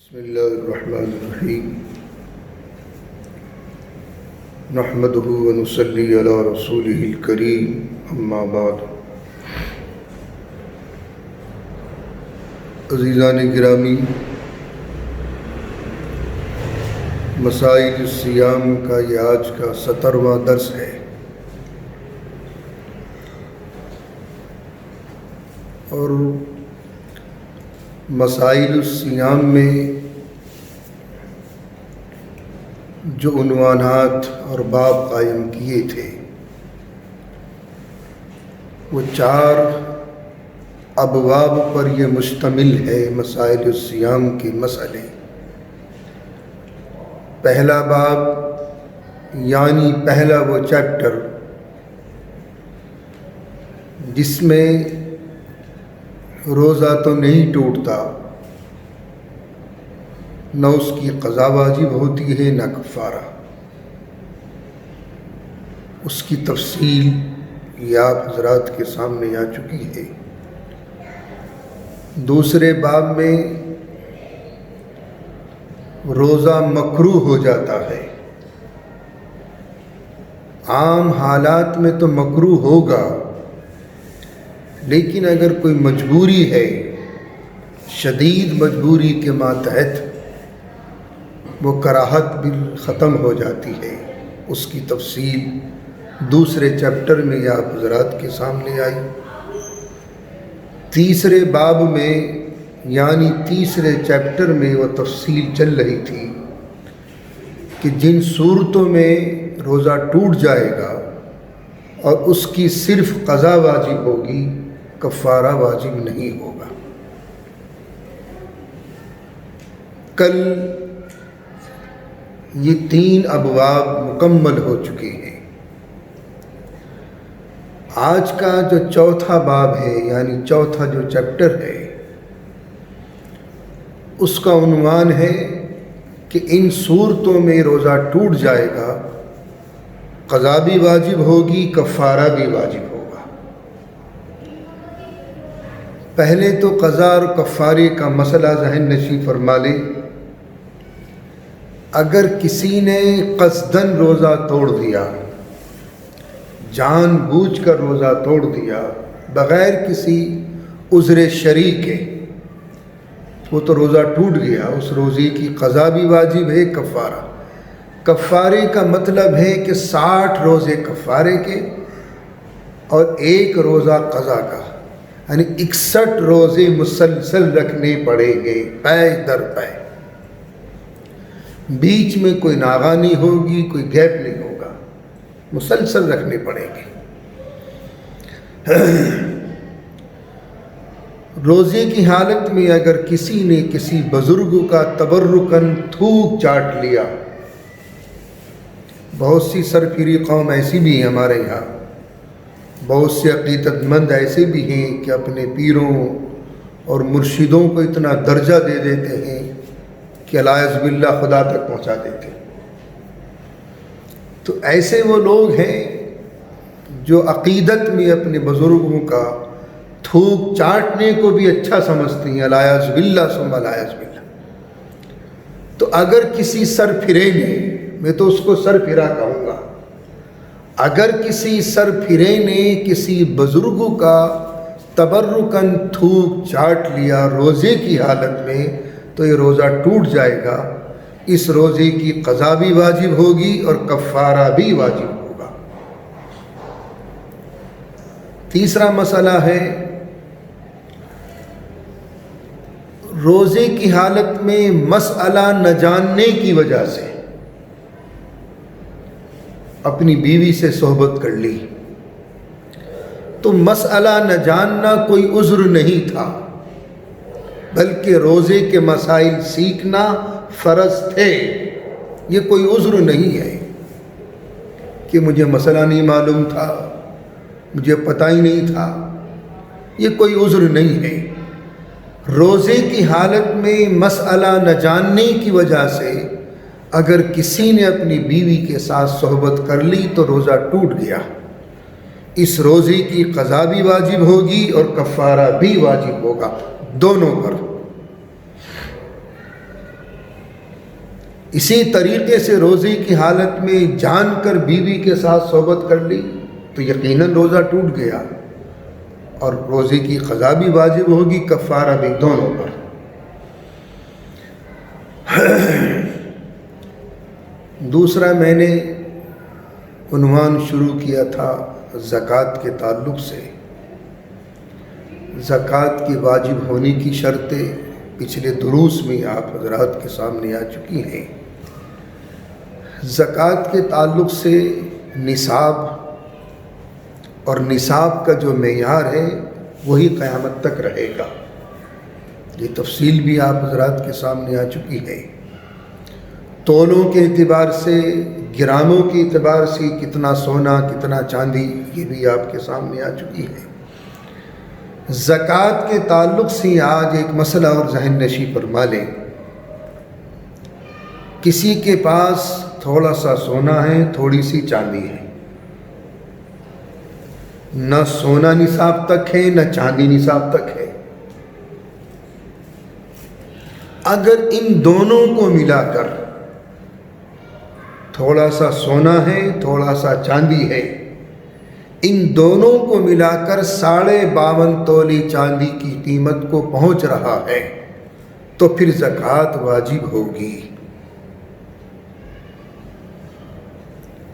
بسم اللہ الرحمن الرحیم نحمدہ ونصلی علی رسولہ الکریم اما بعد۔ عزیزان گرامی، مسائل الصیام کا یہ آج کا 17واں درس ہے، اور مسائل الصیام میں جو عنوانات اور باب قائم کیے تھے وہ 4 ابواب پر یہ مشتمل ہے۔ مسائل الصیام کے مسئلے، پہلا باب یعنی پہلا وہ چیپٹر جس میں روزہ تو نہیں ٹوٹتا، نہ اس کی قضا واجب ہوتی ہے نہ کفارہ، اس کی تفصیل یہ آپ حضرات کے سامنے آ چکی ہے۔ دوسرے باب میں روزہ مکروہ ہو جاتا ہے، عام حالات میں تو مکروہ ہوگا، لیکن اگر کوئی مجبوری ہے، شدید مجبوری کے ماتحت وہ کراہت بھی ختم ہو جاتی ہے۔ اس کی تفصیل دوسرے چیپٹر میں یا آپ حضرات کے سامنے آئی۔ تیسرے باب میں یعنی تیسرے چیپٹر میں وہ تفصیل چل رہی تھی کہ جن صورتوں میں روزہ ٹوٹ جائے گا اور اس کی صرف قضا واجب ہوگی، کفارہ واجب نہیں ہوگا۔ کل یہ 3 ابواب مکمل ہو چکے ہیں۔ آج کا جو چوتھا باب ہے یعنی چوتھا جو چیپٹر ہے، اس کا عنوان ہے کہ ان صورتوں میں روزہ ٹوٹ جائے گا، قضا بھی واجب ہوگی، کفارہ بھی واجب ہوگا۔ پہلے تو قضا اور کفارے کا مسئلہ ذہن نشین فرما لیں۔ اگر کسی نے قصداً روزہ توڑ دیا، جان بوجھ کر روزہ توڑ دیا بغیر کسی عذر شرعی کے، وہ تو روزہ ٹوٹ گیا، اس روزے کی قضا بھی واجب ہے، کفارہ۔ کفارے کا مطلب ہے کہ 60 روزے کفارے کے اور 1 روزہ قضا کا، یعنی 61 روزے مسلسل رکھنے پڑیں گے، پے در پے، بیچ میں کوئی ناغانی ہوگی، کوئی گیپ نہیں ہوگا، مسلسل رکھنے پڑیں گے۔ روزے کی حالت میں اگر کسی نے کسی بزرگ کا تبرکاً تھوک چاٹ لیا، بہت سی سرفری قوم ایسی بھی ہیں ہمارے یہاں، بہت سے عقیدت مند ایسے بھی ہیں کہ اپنے پیروں اور مرشدوں کو اتنا درجہ دے دیتے ہیں کہ الیاذ باللہ خدا تک پہنچا دیتے ہیں۔ تو ایسے وہ لوگ ہیں جو عقیدت میں اپنے بزرگوں کا تھوک چاٹنے کو بھی اچھا سمجھتے ہیں، الیاذ باللہ ثم الیاذ باللہ۔ تو اگر کسی سرفرے نے، میں تو اس کو سرفرا کہوں گا، اگر کسی سرفرے نے کسی بزرگ کا تبرکاً تھوک چاٹ لیا روزے کی حالت میں، تو یہ روزہ ٹوٹ جائے گا، اس روزے کی قضا بھی واجب ہوگی اور کفارہ بھی واجب ہوگا۔ تیسرا مسئلہ ہے روزے کی حالت میں مسئلہ نہ جاننے کی وجہ سے اپنی بیوی سے صحبت کر لی، تو مسئلہ نہ جاننا کوئی عذر نہیں تھا، بلکہ روزے کے مسائل سیکھنا فرض تھے۔ یہ کوئی عذر نہیں ہے کہ مجھے مسئلہ نہیں معلوم تھا، مجھے پتہ ہی نہیں تھا، یہ کوئی عذر نہیں ہے۔ روزے کی حالت میں مسئلہ نہ جاننے کی وجہ سے اگر کسی نے اپنی بیوی کے ساتھ صحبت کر لی تو روزہ ٹوٹ گیا، اس روزے کی قضا بھی واجب ہوگی اور کفارہ بھی واجب ہوگا، دونوں پر۔ اسی طریقے سے روزے کی حالت میں جان کر بیوی کے ساتھ صحبت کر لی تو یقیناً روزہ ٹوٹ گیا اور روزے کی قضا بھی واجب ہوگی، کفارہ بھی، دونوں پر۔ دوسرا میں نے عنوان شروع کیا تھا زکوٰۃ کے تعلق سے۔ زکوٰۃ کی واجب ہونے کی شرطیں پچھلے دروس میں آپ حضرات کے سامنے آ چکی ہیں۔ زکوٰۃ کے تعلق سے نصاب اور نصاب کا جو معیار ہے وہی قیامت تک رہے گا، یہ تفصیل بھی آپ حضرات کے سامنے آ چکی ہے۔ تولوں کے اعتبار سے، گراموں کے اعتبار سے کتنا سونا کتنا چاندی یہ بھی آپ کے سامنے آ چکی ہے۔ زکوٰۃ کے تعلق سے آج ایک مسئلہ اور ذہن نشی فرما لیں۔ کسی کے پاس تھوڑا سا سونا ہے، تھوڑی سی چاندی ہے، نہ سونا نصاب تک ہے نہ چاندی نصاب تک ہے۔ اگر ان دونوں کو ملا کر، تھوڑا سا سونا ہے تھوڑا سا چاندی ہے، ان دونوں کو ملا کر 52.5 تولے چاندی کی قیمت کو پہنچ رہا ہے تو پھر زکوٰۃ واجب ہوگی۔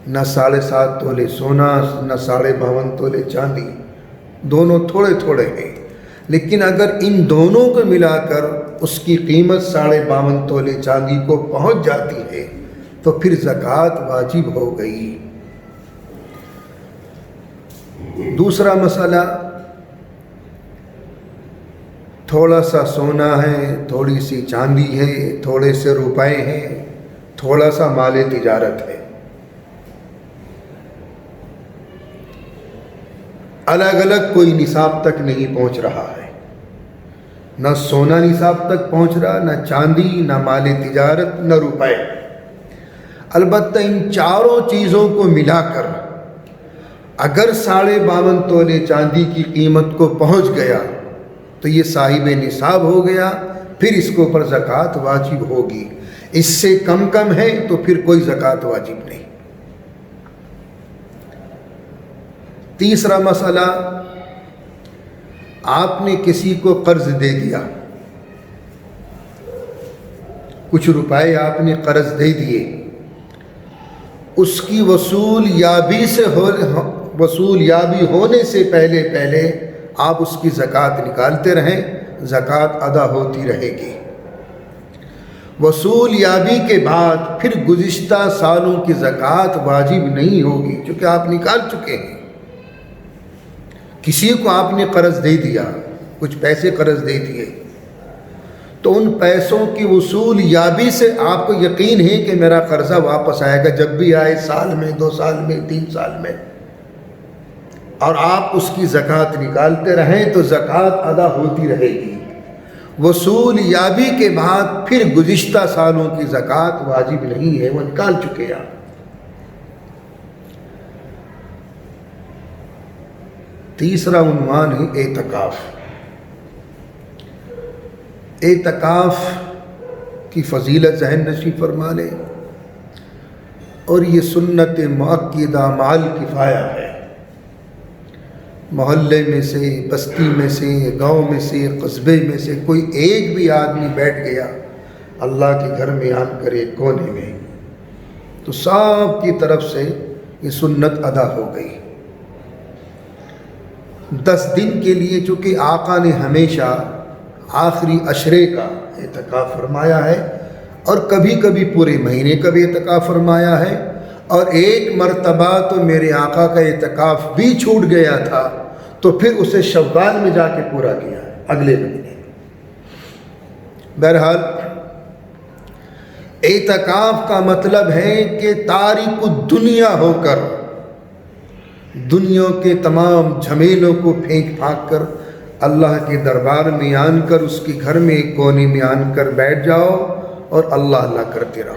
نہ 7.5 تولے سونا نہ 52.5 تولے چاندی، دونوں تھوڑے تھوڑے ہیں، لیکن اگر ان دونوں کو ملا کر اس کی قیمت 52.5 تولے چاندی کو پہنچ جاتی ہے تو پھر زکوٰۃ واجب ہو گئی۔ دوسرا مسئلہ، تھوڑا سا سونا ہے، تھوڑی سی چاندی ہے، تھوڑے سے روپے ہیں، تھوڑا سا مال تجارت ہے، الگ الگ کوئی نصاب تک نہیں پہنچ رہا ہے، نہ سونا نصاب تک پہنچ رہا، نہ چاندی، نہ مال تجارت، نہ روپے۔ البتہ ان چاروں چیزوں کو ملا کر اگر 52.5 تولے چاندی کی قیمت کو پہنچ گیا تو یہ صاحب نصاب ہو گیا، پھر اس کے اوپر زکوٰۃ واجب ہوگی۔ اس سے کم ہے تو پھر کوئی زکوٰۃ واجب نہیں۔ تیسرا مسئلہ، آپ نے کسی کو قرض دے دیا، کچھ روپے آپ نے قرض دے دیے، اس کی وصول یابی ہونے سے پہلے آپ اس کی زکوٰۃ نکالتے رہیں، زکوٰۃ ادا ہوتی رہے گی۔ وصول یابی کے بعد پھر گزشتہ سالوں کی زکوٰۃ واجب نہیں ہوگی، چونکہ آپ نکال چکے ہیں۔ کسی کو آپ نے قرض دے دیا، کچھ پیسے قرض دے دیے، تو ان پیسوں کی وصول یابی سے آپ کو یقین ہے کہ میرا قرضہ واپس آئے گا، جب بھی آئے، سال میں، 2 سال میں، 3 سال میں، اور آپ اس کی زکوٰۃ نکالتے رہیں تو زکوٰۃ ادا ہوتی رہے گی۔ وصول یابی کے بعد پھر گزشتہ سالوں کی زکوٰۃ واجب نہیں ہے، وہ نکال چکے آپ۔ تیسرا عنوان ہے اعتکاف۔ اعتکاف کی فضیلت ذہن نشی فرما لیں، اور یہ سنت مؤکدہ مع الکفایہ ہے۔ محلے میں سے، بستی میں سے، گاؤں میں سے، قصبے میں سے کوئی ایک بھی آدمی بیٹھ گیا اللہ کے گھر میں آن کر ایک کونے میں، تو سب کی طرف سے یہ سنت ادا ہو گئی۔ 10 دن کے لیے چونکہ آقا نے ہمیشہ آخری عشرے کا اعتکاف فرمایا ہے، اور کبھی کبھی پورے مہینے کا بھی اعتکاف فرمایا ہے، اور ایک مرتبہ تو میرے آقا کا اعتکاف بھی چھوٹ گیا تھا تو پھر اسے شوال میں جا کے پورا کیا اگلے مہینے۔ بہرحال اعتکاف کا مطلب ہے کہ تارک الدنیا ہو کر، دنیا کے تمام جھمیلوں کو پھینک پھانک کر اللہ کے دربار میں آن کر، اس کے گھر میں ایک کونے میں آن کر بیٹھ جاؤ اور اللہ اللہ کرتے رہو۔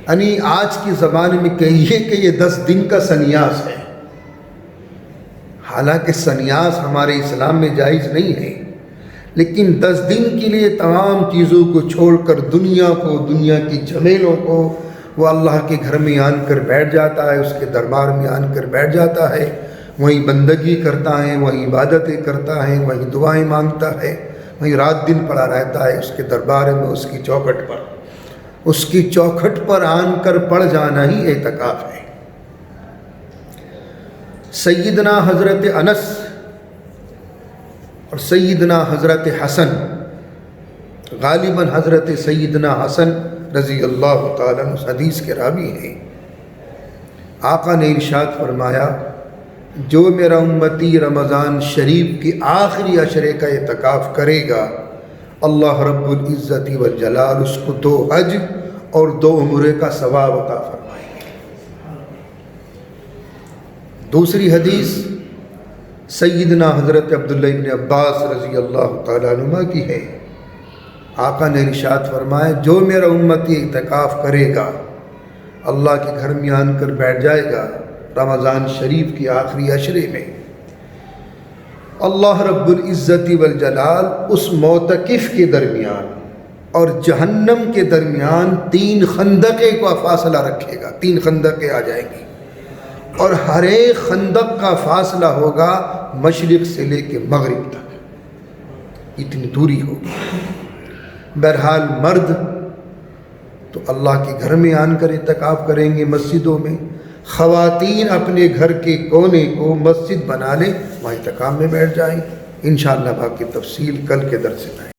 یعنی آج کی زبان میں کہیے کہ یہ 10 دن کا سنیاس ہے، حالانکہ سنیاس ہمارے اسلام میں جائز نہیں ہے، لیکن 10 دن کے لیے تمام چیزوں کو چھوڑ کر دنیا کو، دنیا کی جھمیلوں کو، وہ اللہ کے گھر میں آن کر بیٹھ جاتا ہے، اس کے دربار میں آن کر بیٹھ جاتا ہے، وہیں بندگی کرتا ہے، وہیں عبادتیں کرتا ہے، وہیں دعائیں مانگتا ہے، وہیں رات دن پڑا رہتا ہے اس کے دربار میں، اس کی چوکھٹ پر آن کر پڑ جانا ہی اعتکاف ہے۔ سیدنا حضرت انس اور سیدنا حضرت حسن، غالباً حضرت سیدنا حسن رضی اللہ تعالیٰ عنہ حدیث کے راوی ہیں، آقا نے ارشاد فرمایا جو میرا امتی رمضان شریف کی آخری عشرے کا اعتکاف کرے گا، اللہ رب العزت والجلال اس کو 2 حج اور 2 عمرے کا ثواب عطا فرمائیں گے۔ دوسری حدیث سیدنا حضرت عبداللہ ابن عباس رضی اللہ تعالیٰ عنہ کی ہے، آقا نے ارشاد فرمایا جو میرا امتی اعتکاف کرے گا، اللہ کے گھر میں آن کر بیٹھ جائے گا رمضان شریف کی آخری عشرے میں، اللہ رب العزت والجلال اس معتکف کے درمیان اور جہنم کے درمیان 3 خندقے کا فاصلہ رکھے گا۔ 3 خندقیں آ جائیں گی اور ہر ایک خندق کا فاصلہ ہوگا مشرق سے لے کے مغرب تک، اتنی دوری ہوگی۔ بہرحال مرد تو اللہ کے گھر میں آن کر اعتکاف کریں گے مسجدوں میں، خواتین اپنے گھر کے کونے کو مسجد بنا لیں، وہاں اعتکاف میں بیٹھ جائیں۔ انشاءاللہ باقی تفصیل کل کے درس میں آئے۔